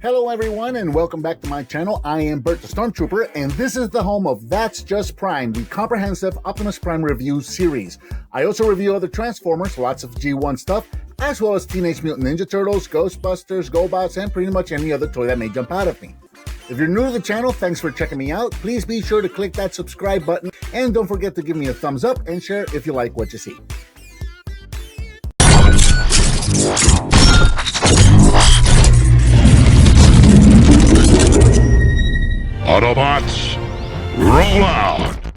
Hello everyone and welcome back to my channel. I am Bert the Stormtrooper and this is the home of That's Just Prime, the comprehensive Optimus Prime review series. I also review other Transformers, lots of G1 stuff, as well as Teenage Mutant Ninja Turtles, Ghostbusters, GoBots, and pretty much any other toy that may jump out at me. If you're new to the channel, thanks for checking me out. Please be sure to click that subscribe button and don't forget to give me a thumbs up and share if you like what you see. Autobots, roll out!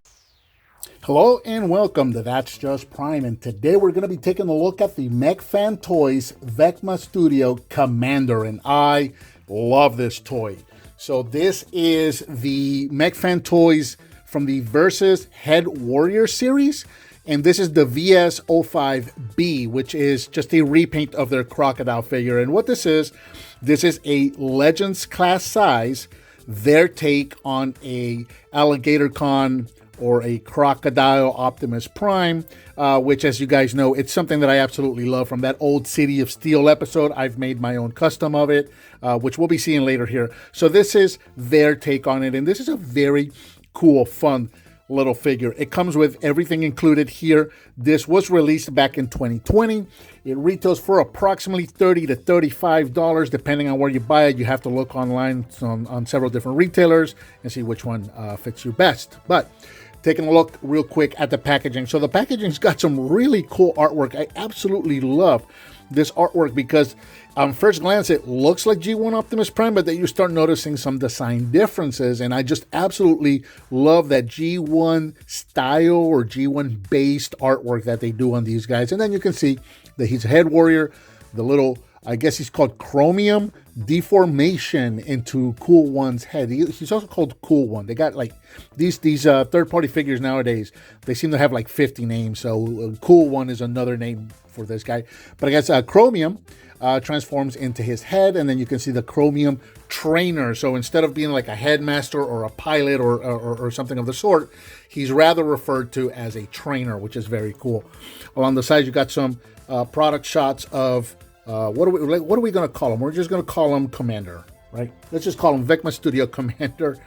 Hello and welcome to That's Just Prime, and today we're going to be taking a look at the Mech Fans Toys VECMA Studio Commander, and I love this toy. So this is the Mech Fans Toys from the Versus Head Warrior series, and this is the VS-05B, which is just a repaint of their crocodile figure. And what this is a Legends class size, their take on a Alligatorcon or a Crocodile Optimus Prime, which, as you guys know, it's something that I absolutely love from that old City of Steel episode. I've made my own custom of it, which we'll be seeing later here. So this is their take on it, and this is a very cool, fun little figure. It comes with everything included here. This was released back in 2020. It retails for approximately $30 to $35, depending on where you buy it. You have to look online on several different retailers and see which one fits you best. But taking a look real quick at the packaging. So the packaging's got some really cool artwork. I absolutely love this artwork because on first glance it looks like G1 Optimus Prime, but then you start noticing some design differences, and I just absolutely love that G1 style or G1 based artwork that they do on these guys. And then you can see that he's a head warrior, the little, I guess he's called chromium deformation into Cool One's head. He's also called Cool One. They got like these third-party figures nowadays, they seem to have like 50 names, so Cool One is another name for this guy. But I guess chromium transforms into his head, and then you can see the chromium trainer. So instead of being like a headmaster or a pilot or something of the sort, he's rather referred to as a trainer, which is very cool. Along the sides, you got some product shots of what are we going to call him? We're just going to call him Commander, right? Let's just call him VECMA Studio Commander.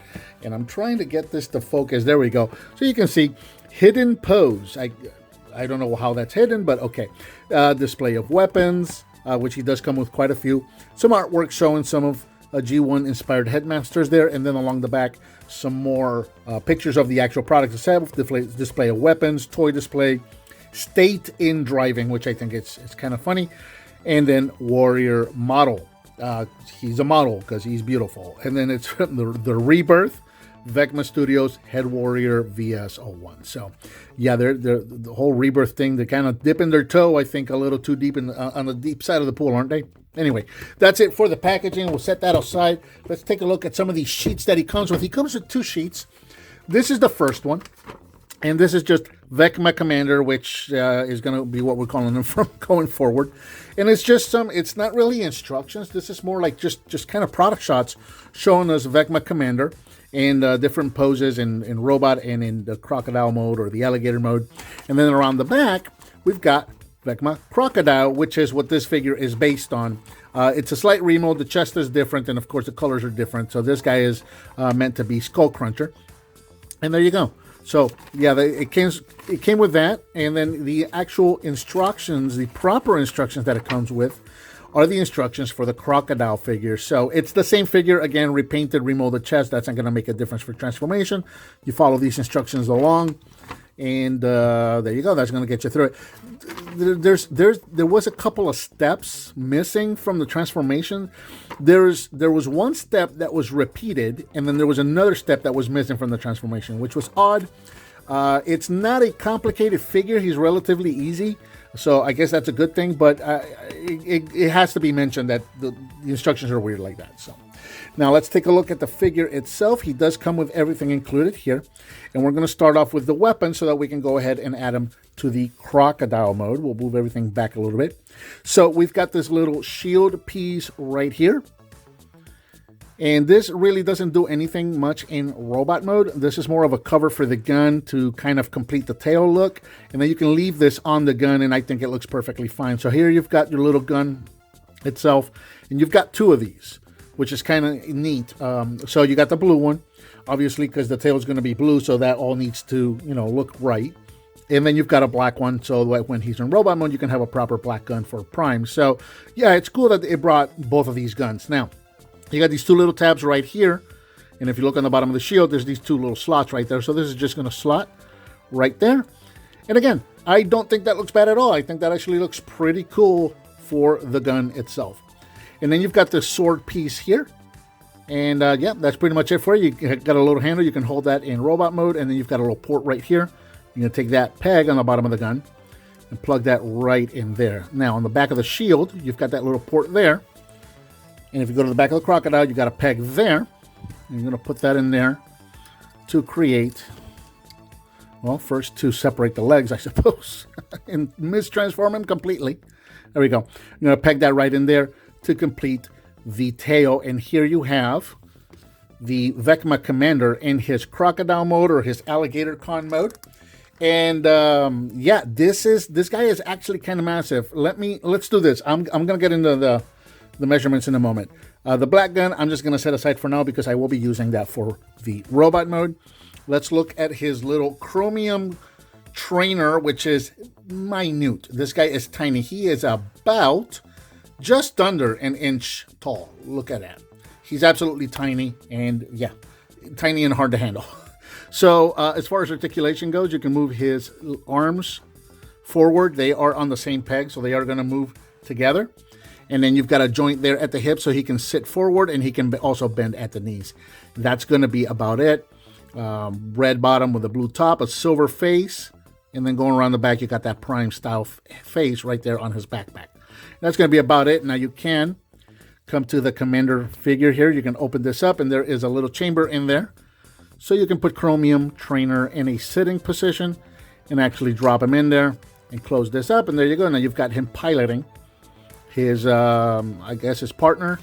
And I'm trying to get this to focus. There we go. So you can see hidden pose. I don't know how that's hidden, but okay. Display of weapons, which he does come with quite a few. Some artwork showing some of G1 inspired headmasters there. And then along the back, some more pictures of the actual product itself. Display of weapons, toy display, state in driving, which I think it's kind of funny. And then warrior model. He's a model because he's beautiful. And then it's the Rebirth VECMA Studios Head Warrior VS-01. So yeah, they're the whole Rebirth thing, they're kind of dipping their toe, I think, a little too deep on the deep side of the pool, aren't they? Anyway, that's it for the packaging. We'll set that aside. Let's take a look at some of these sheets that he comes with. He comes with 2 sheets. This is the first one. And this is just VECMA Commander, which is going to be what we're calling them from going forward. And it's just it's not really instructions. This is more like just kind of product shots showing us VECMA Commander and different poses in robot and in the crocodile mode or the alligator mode. And then around the back, we've got VECMA Crocodile, which is what this figure is based on. It's a slight remold. The chest is different, and of course the colors are different. So this guy is meant to be Skull Cruncher. And there you go. So yeah, it came with that, and then the actual instructions, the proper instructions that it comes with, are the instructions for the crocodile figure. So it's the same figure again, repainted, remolded chest. That's not going to make a difference for transformation. You follow these instructions along, and there you go. That's going to get you through it. There was a couple of steps missing from the transformation. There was one step that was repeated, and then there was another step that was missing from the transformation, which was odd. It's not a complicated figure. He's relatively easy, so I guess that's a good thing. But it has to be mentioned that the instructions are weird like that. So now let's take a look at the figure itself. He does come with everything included here, and we're going to start off with the weapon so that we can go ahead and add him to the crocodile mode. We'll move everything back a little bit. So we've got this little shield piece right here. And this really doesn't do anything much in robot mode. This is more of a cover for the gun to kind of complete the tail look. And then you can leave this on the gun, and I think it looks perfectly fine. So here you've got your little gun itself, and you've got 2 of these. which is kind of neat. So you got the blue one, obviously, because the tail is going to be blue, so that all needs to, look right. And then you've got a black one, so that when he's in robot mode, you can have a proper black gun for Prime. So, yeah, it's cool that it brought both of these guns. Now, you got these two little tabs right here. And if you look on the bottom of the shield, there's these two little slots right there. So this is just going to slot right there. And again, I don't think that looks bad at all. I think that actually looks pretty cool for the gun itself. And then you've got the sword piece here. And yeah, that's pretty much it for you. You've got a little handle. You can hold that in robot mode. And then you've got a little port right here. You're going to take that peg on the bottom of the gun and plug that right in there. Now, on the back of the shield, you've got that little port there. And if you go to the back of the crocodile, you got a peg there. And you're going to put that in there to create, well, first to separate the legs, I suppose, and mistransform him completely. There we go. You're going to peg that right in there to complete the tail. And here you have the VECMA Commander in his crocodile mode or his Alligatorcon mode. And yeah, this guy is actually kind of massive. Let's do this. I'm going to get into the measurements in a moment. The black gun, I'm just going to set aside for now because I will be using that for the robot mode. Let's look at his little chromium trainer, which is minute. This guy is tiny. He is about just under an inch tall. Look at that. He's absolutely tiny and, yeah, tiny and hard to handle. So as far as articulation goes, you can move his arms forward. They are on the same peg, so they are going to move together. And then you've got a joint there at the hip so he can sit forward and he can also bend at the knees. That's going to be about it. Red bottom with a blue top, a silver face. And then going around the back, you got that Prime style face right there on his backpack. That's going to be about it. Now you can come to the Commander figure here. You can open this up and there is a little chamber in there. So you can put Chromium Trainer in a sitting position and actually drop him in there and close this up. And there you go. Now you've got him piloting his, I guess, his partner,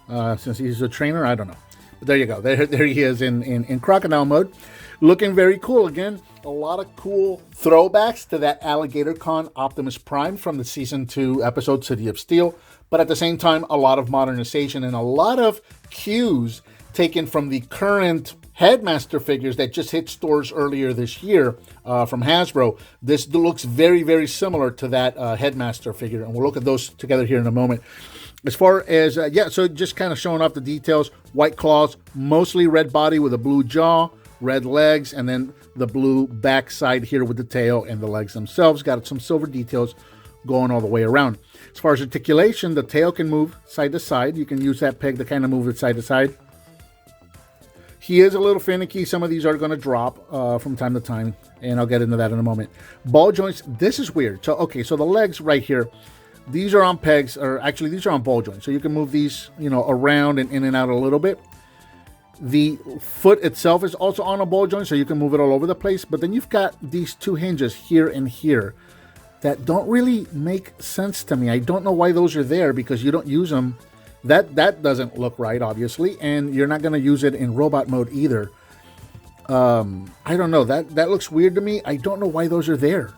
since he's a trainer. I don't know. But there you go. There he is in crocodile mode. Looking very cool. Again, a lot of cool throwbacks to that Alligatorcon Optimus Prime from the Season 2 episode City of Steel. But at the same time, a lot of modernization and a lot of cues taken from the current Headmaster figures that just hit stores earlier this year from Hasbro. This looks very, very similar to that Headmaster figure, and we'll look at those together here in a moment. As far as, yeah, so just kind of showing off the details. White claws, mostly red body with a blue jaw, red legs, and then the blue backside here with the tail and the legs themselves. Got some silver details going all the way around. As far as articulation, the tail can move side to side. You can use that peg to kind of move it side to side. He is a little finicky. Some of these are going to drop from time to time, and I'll get into that in a moment. Ball joints, this is weird. So, okay, so the legs right here, these are on pegs, or actually these are on ball joints. So you can move these, around and in and out a little bit. The foot itself is also on a ball joint, so you can move it all over the place. But then you've got these two hinges here and here that don't really make sense to me. I don't know why those are there because you don't use them. That doesn't look right, obviously, and you're not going to use it in robot mode either. I don't know. That looks weird to me. I don't know why those are there.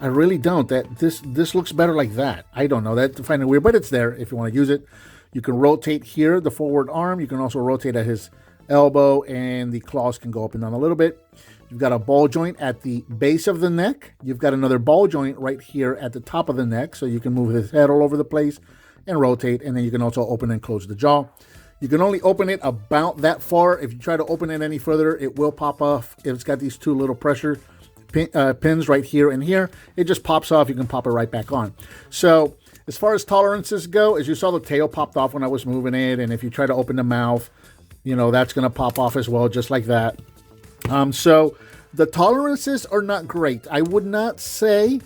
I really don't. This looks better like that. I don't know. I find it weird, but it's there if you want to use it. You can rotate here, the forward arm. You can also rotate at his elbow, and the claws can go up and down a little bit. You've got a ball joint at the base of the neck. You've got another ball joint right here at the top of the neck, so you can move his head all over the place and rotate, and then you can also open and close the jaw. You can only open it about that far. If you try to open it any further, it will pop off. It's got these two little pressure pins right here and here. It just pops off. You can pop it right back on. So as far as tolerances go, as you saw, the tail popped off when I was moving it, and if you try to open the mouth, that's going to pop off as well, just like that. So the tolerances are not great. I would not say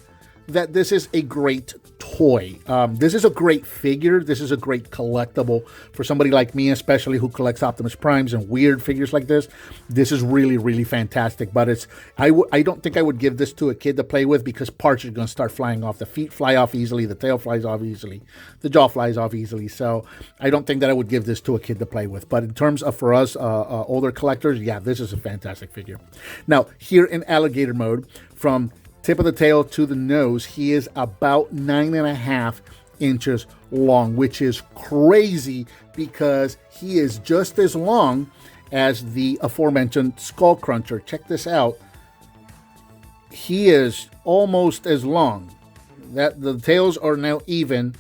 that this is a great toy. This is a great figure. This is a great collectible for somebody like me, especially who collects Optimus Primes and weird figures like this. This is really, really fantastic. But I don't think I would give this to a kid to play with because parts are going to start flying off. The feet fly off easily. The tail flies off easily. The jaw flies off easily. So I don't think that I would give this to a kid to play with. But in terms of for us older collectors, yeah, this is a fantastic figure. Now, here in alligator mode, from tip of the tail to the nose, he is about 9.5 inches long, which is crazy because he is just as long as the aforementioned Skull Cruncher. Check this out. He is almost as long. That the tails are now even,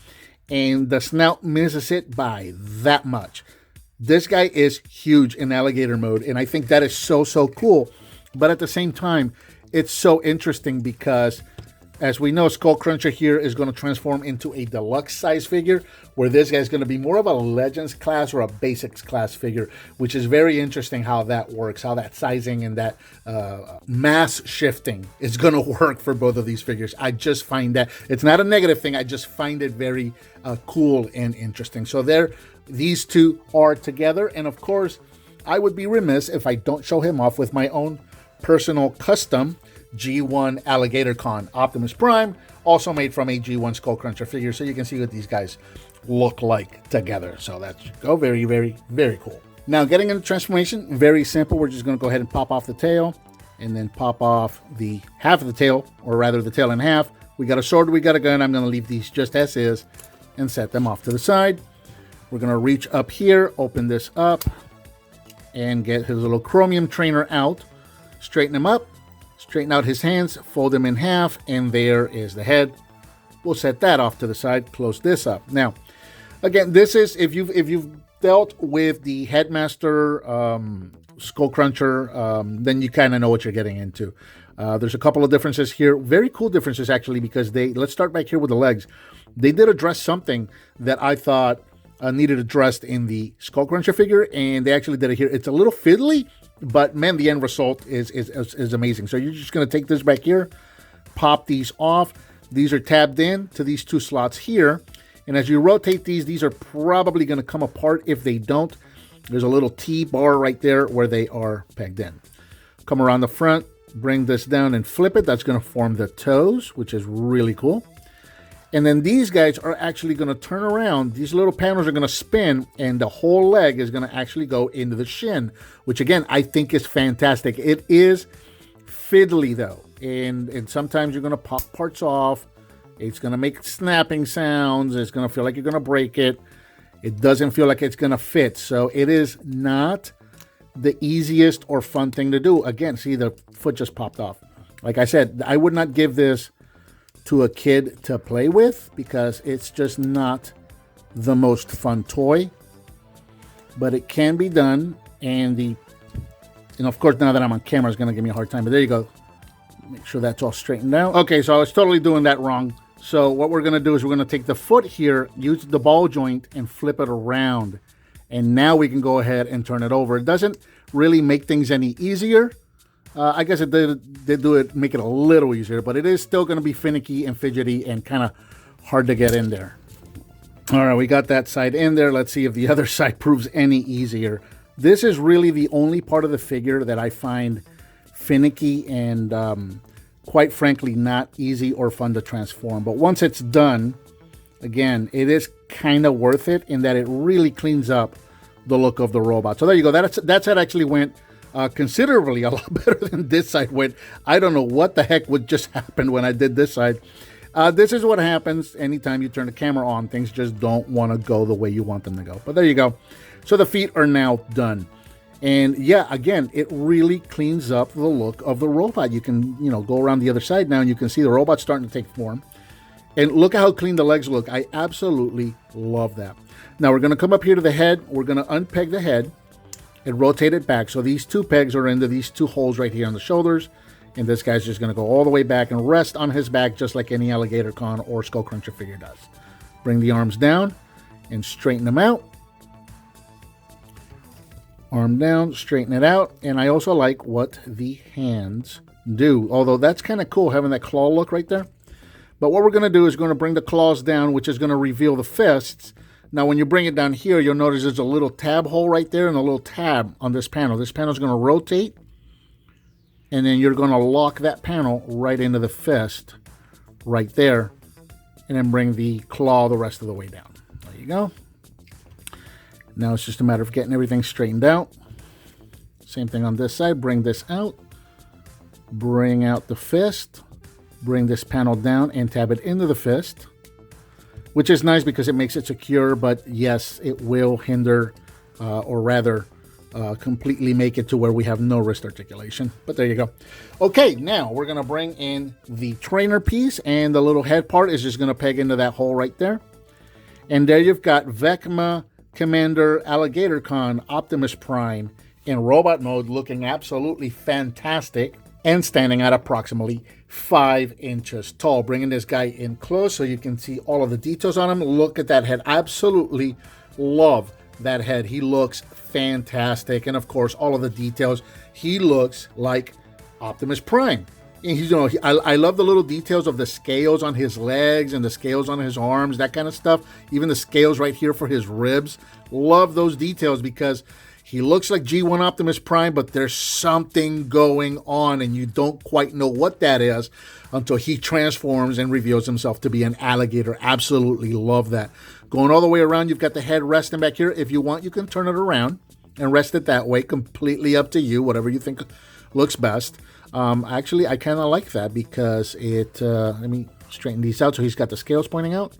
and the snout misses it by that much. This guy is huge in alligator mode, and I think that is so cool. But at the same time, it's so interesting because, as we know, Skull Cruncher here is going to transform into a deluxe size figure, where this guy is going to be more of a Legends class or a Basics class figure, which is very interesting how that works, how that sizing and that mass shifting is going to work for both of these figures. I just find that, it's not a negative thing, I just find it very cool and interesting. So these two are together, and of course, I would be remiss if I don't show him off with my own personal custom G1 Alligatorcon Optimus Prime, also made from a G1 Skull Cruncher figure, so you can see what these guys look like together. So that's very, very, very cool. Now, getting into transformation, very simple. We're just going to go ahead and pop off the tail, and then pop off the half of the tail, or rather the tail in half. We got a sword, we got a gun. I'm going to leave these just as is and set them off to the side. We're going to reach up here, open this up, and get his little chromium trainer out, straighten him up, straighten out his hands, fold them in half, and there is the head. We'll set that off to the side, close this up. Now, again, this is, if you've dealt with the Headmaster Skull Cruncher, then you kind of know what you're getting into. There's a couple of differences here, very cool differences actually, because let's start back here with the legs. They did address something that I thought needed addressed in the Skull Cruncher figure, and they actually did it here. It's a little fiddly, but man, the end result is amazing. So you're just going to take this back here, pop these off. These are tabbed in to these two slots here, and as you rotate these are probably going to come apart. If they don't, there's a little T-bar right there where they are pegged in. Come around the front, bring this down and flip it. That's going to form the toes, which is really cool. And then these guys are actually going to turn around. These little panels are going to spin, and the whole leg is going to actually go into the shin, which again, I think is fantastic. It is fiddly though, and sometimes you're going to pop parts off. It's going to make snapping sounds. It's going to feel like you're going to break it. It doesn't feel like it's going to fit. So it is not the easiest or fun thing to do. Again, see, the foot just popped off. Like I said, I would not give this to a kid to play with because it's just not the most fun toy, but it can be done. And of course, now that I'm on camera, it's going to give me a hard time, but there you go. Make sure that's all straightened out. Okay, so I was totally doing that wrong. So what we're going to do is we're going to take the foot here, use the ball joint, and flip it around. And now we can go ahead and turn it over. It doesn't really make things any easier. I guess it did do it, make it a little easier, but it is still going to be finicky and fidgety and kind of hard to get in there. All right, we got that side in there. Let's see if the other side proves any easier. This is really the only part of the figure that I find finicky and quite frankly not easy or fun to transform. But once it's done, again, it is kind of worth it in that it really cleans up the look of the robot. So there you go. That side actually went considerably a lot better than this side went. I don't know what the heck would just happen when I did this side. This is what happens anytime you turn the camera on. Things just don't want to go the way you want them to go. But there you go. So the feet are now done. And yeah, again, it really cleans up the look of the robot. You can, go around the other side now and you can see the robot starting to take form. And look at how clean the legs look. I absolutely love that. Now we're going to come up here to the head. We're going to unpeg the head and rotate it back. So these two pegs are into these two holes right here on the shoulders. And this guy's just going to go all the way back and rest on his back just like any Alligatorcon or Skull Cruncher figure does. Bring the arms down and straighten them out. Arm down, straighten it out. And I also like what the hands do. Although that's kind of cool having that claw look right there. But what we're going to do is going to bring the claws down, which is going to reveal the fists. Now, when you bring it down here, you'll notice there's a little tab hole right there and a little tab on this panel. This panel is going to rotate, and then you're going to lock that panel right into the fist right there, and then bring the claw the rest of the way down. There you go. Now it's just a matter of getting everything straightened out. Same thing on this side. Bring this out. Bring out the fist. Bring this panel down and tab it into the fist. which is nice because it makes it secure, but yes, it will hinder, or rather, completely make it to where we have no wrist articulation. But there you go. Okay, now we're going to bring in the trainer piece, and the little head part is just going to peg into that hole right there. And there you've got VECMA Commander Alligatorcon Optimus Prime in robot mode, looking absolutely fantastic and standing at approximately 5 inches tall. Bringing this guy in close so you can see all of the details on him. Look at that head. Absolutely love that head. He looks fantastic. And of course, all of the details. He looks like Optimus Prime. And he's, I love the little details of the scales on his legs and the scales on his arms, that kind of stuff. Even the scales right here for his ribs. Love those details because he looks like G1 Optimus Prime, but there's something going on and you don't quite know what that is until he transforms and reveals himself to be an alligator. Absolutely love that. Going all the way around, you've got the head resting back here. If you want, you can turn it around and rest it that way. Completely up to you, whatever you think looks best. Actually, I kind of like that because it, let me straighten these out so he's got the scales pointing out.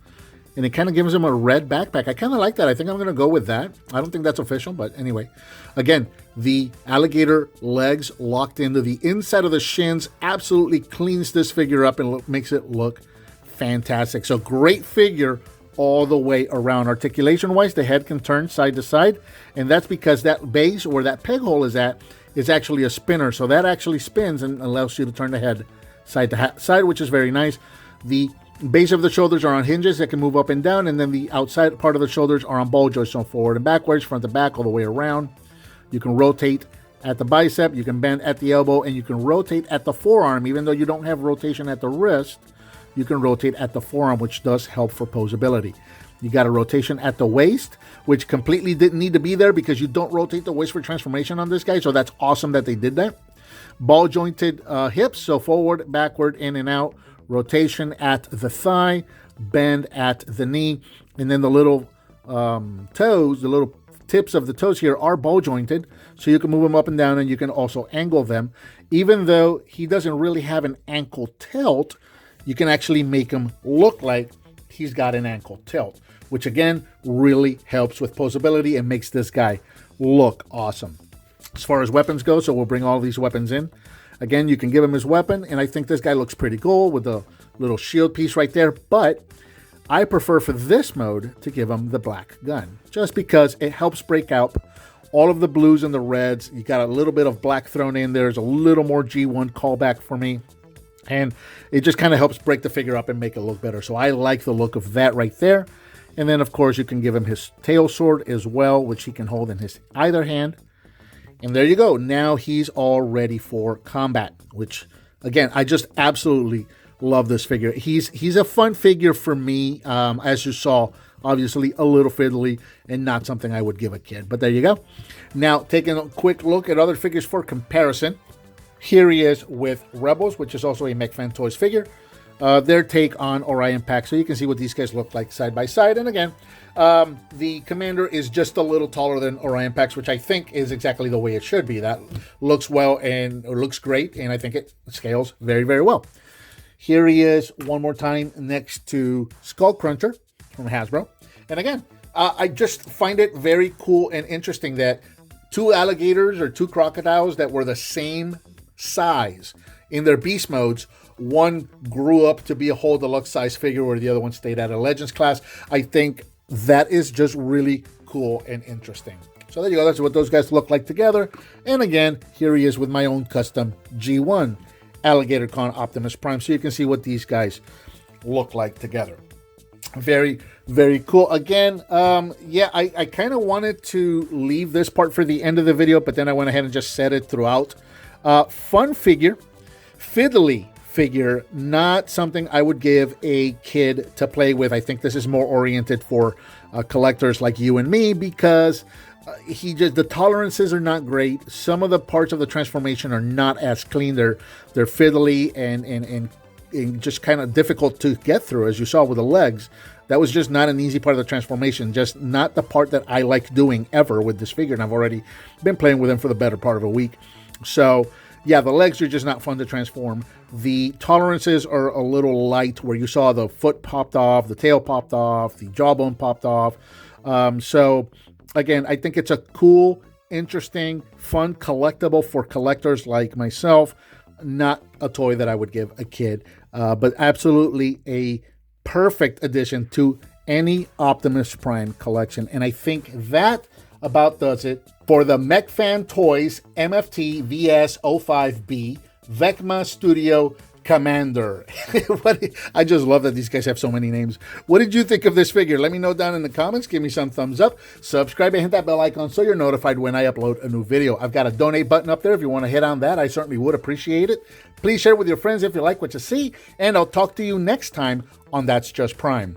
And it kind of gives him a red backpack. I kind of like that. I think I'm going to go with that. I don't think that's official, but anyway. Again, the alligator legs locked into the inside of the shins absolutely cleans this figure up and makes it look fantastic. So great figure all the way around. Articulation-wise, the head can turn side to side. And that's because that base where that peg hole is at is actually a spinner. So that actually spins and allows you to turn the head side to side, which is very nice. The base of the shoulders are on hinges that can move up and down, and then the outside part of the shoulders are on ball joints, so forward and backwards, front to back, all the way around. You can rotate at the bicep, you can bend at the elbow, and you can rotate at the forearm. Even though you don't have rotation at the wrist, you can rotate at the forearm, which does help for posability. You got a rotation at the waist, which completely didn't need to be there because you don't rotate the waist for transformation on this guy, so that's awesome that they did that. Ball jointed hips, so forward, backward, in and out. Rotation at the thigh, bend at the knee, and then the little toes, the little tips of the toes here are ball jointed, so you can move them up and down, and you can also angle them. Even though he doesn't really have an ankle tilt, you can actually make him look like he's got an ankle tilt, which again really helps with posability and makes this guy look awesome. As far as weapons go, so we'll bring all these weapons in. Again, you can give him his weapon, and I think this guy looks pretty cool with the little shield piece right there, but I prefer for this mode to give him the black gun, just because it helps break out all of the blues and the reds. You got a little bit of black thrown in. There's a little more G1 callback for me, and it just kind of helps break the figure up and make it look better. So I like the look of that right there. And then, of course, you can give him his tail sword as well, which he can hold in his either hand. And there you go. Now he's all ready for combat, which, again, I just absolutely love this figure. He's a fun figure for me, as you saw, obviously a little fiddly and not something I would give a kid. But there you go. Now, taking a quick look at other figures for comparison. Here he is with Rebels, which is also a Mech Fans Toys figure. Their take on Orion Pack. So you can see what these guys look like side by side. And again, the Commander is just a little taller than Orion Packs, which I think is exactly the way it should be. That looks well and or looks great, and I think it scales very, very well. Here he is one more time next to Skull Cruncher from Hasbro. And again, I just find it very cool and interesting that two alligators or two crocodiles that were the same size in their beast modes, one grew up to be a whole deluxe size figure where the other one stayed at a Legends class. I think that is just really cool and interesting. So there you go. That's what those guys look like together. And again, here he is with my own custom G1 Alligatorcon Optimus Prime. So you can see what these guys look like together. Very, very cool. Again, yeah, I kind of wanted to leave this part for the end of the video, but then I went ahead and just said it throughout. Fun figure, fiddly figure, not something I would give a kid to play with. I think this is more oriented for collectors like you and me, because the tolerances are not great. Some of the parts of the transformation are not as clean. They're fiddly and just kind of difficult to get through, as you saw with the legs. That was just not an easy part of the transformation, just not the part that I like doing ever with this figure, and I've already been playing with him for the better part of a week. So yeah, the legs are just not fun to transform. The tolerances are a little light, where you saw the foot popped off, the tail popped off, the jawbone popped off. So again, I think it's a cool, interesting, fun collectible for collectors like myself. Not a toy that I would give a kid, but absolutely a perfect addition to any Optimus Prime collection. And I think that about does it for the Mech Fan Toys MFT VS05B VECMA Studio Commander. I just love that these guys have so many names. What did you think of this figure? Let me know down in the comments. Give me some thumbs up. Subscribe and hit that bell icon so you're notified when I upload a new video. I've got a donate button up there. If you want to hit on that, I certainly would appreciate it. Please share it with your friends if you like what you see, and I'll talk to you next time on That's Just Prime.